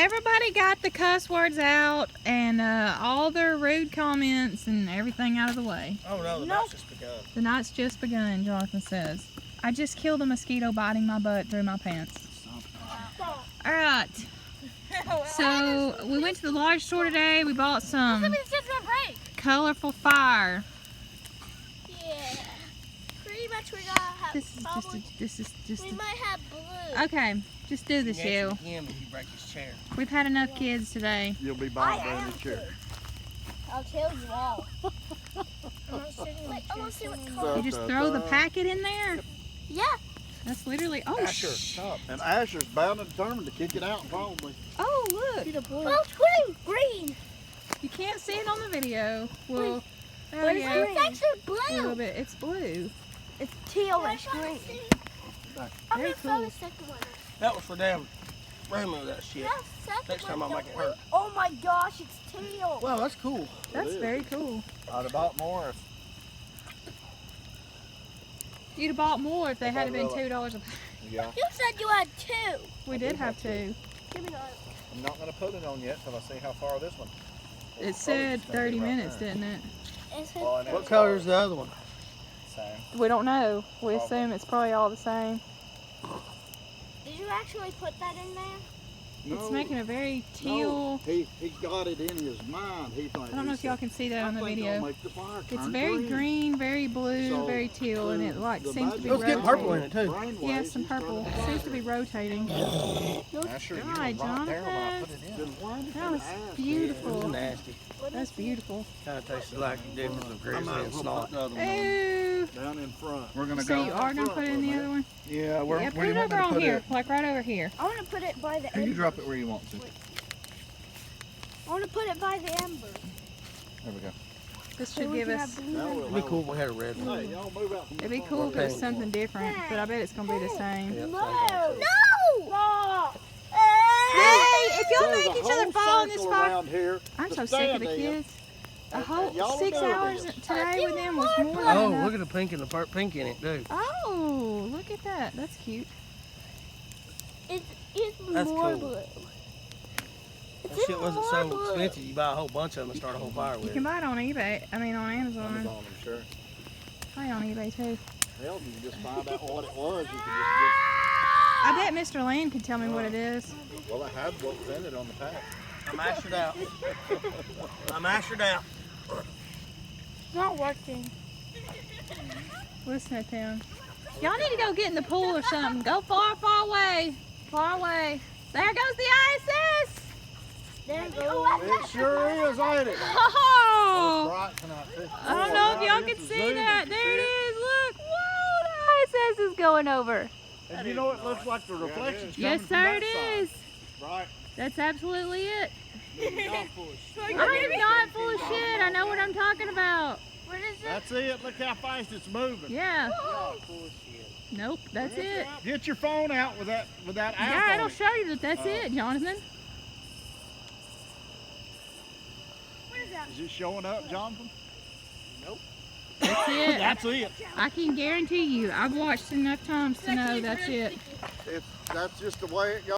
everybody got the cuss words out and all their rude comments and everything out of the way. Oh no, the night's just begun. The night's just begun, Jonathan says. I just killed a mosquito biting my butt through my pants. Alright. So we went to the large store today. We bought some colorful fire. Yeah. Pretty much we gotta have This is just we might have blue. okay, just do this, you. Him if you break his chair. We've had enough kids today. You'll be bothered in the chair. I'll tell you all. You just throw the packet in there? Yeah. That's literally, oh, Asher, stop. And Asher's bound and determined to kick it out, probably. Oh, look. Oh, it's green. You can't see it on the video. Well, oh But yeah, it's actually a little blue. bit. It's blue. It's tealish green. I'm Very gonna throw cool. the second one. That was for damn remove that shit. Next time I'll make it hurt. Oh my gosh, it's teal. Well, that's cool. That's very cool. I'd have bought more if You'd have bought more if they had been $2 a pack. yeah. You said you had two. We did have two. Give me that. I'm not gonna put it on yet till I see how far this one. It said 30 minutes, didn't it? What color is the other one? Same. We don't know. We assume it's probably all the same. Did you actually put that in there? It's making a very teal. No, he got it in his mind. He thought. I don't know if y'all can see that on the video. It's It's very green, very blue, So, very teal, and it like the seems to be Let's get purple in rotating. it too. Yeah, some purple. It seems to be rotating. Asher, you were God, right Jonathan. there when I put it in. Then why did That you was ask? beautiful. Nasty. That's beautiful. Kind of tasted like the difference of I grizzly might and as well snot. put the other one Ooh. down in front. We're gonna So go. you are gonna put it in the other one? Yeah, where Yeah, do put you it want me over to on put here, it? like right over here. I want to put it by the You ember. drop it where you want to. I want to put it by the ember. There we go. This So should we give can us. have blue. It'd be cool if we had a red one. Hey, y'all move out from It'd be the cool if it was Pink. something different, but I bet it's gonna be the same. Yeah, No! no! Hey, if y'all There's make a each other whole fall in this circle fire, around here I'm to so sick of the stand in. kids. A And whole y'all 6 know hours this. today with them was more than Oh, enough. look at the pink and the pink in it, dude. Oh, look at that. That's cute. It's That's more cool. blue. That shit wasn't so expensive. You buy a whole bunch of them and start a whole fire You with can it. buy it on eBay. I mean, on Amazon. Amazon, I'm sure. Probably on eBay too. Hell, you can just find out what it was. You can I bet Mr. Land can tell me what it is. just well, I had what's in it on the pack. I'm ashered out. I'm ashered out. It's not working. Listen to him. Y'all need to go get in the pool or something. Go far, far away. Far away. There goes the ISS. There it goes. It sure is, ain't it? Oh! Bright tonight, too. I don't know if y'all can see that. There it is. Look. Whoa, the ISS is going over. And you know it looks like the reflections Yes, coming from sir, that it side. is. Right. That's absolutely it. I'm I'm not full of shit. I know what I'm talking about. What is it? That's it. Look how fast it's moving. Yeah. Oh. Nope, that's it. Get your phone out with that app Yeah, on it'll it. show you that that's it, Jonathan. What is that? Is it showing up, Jonathan? That's it. That's it. I can guarantee you. I've watched enough times to know that's it. That's just the way it goes.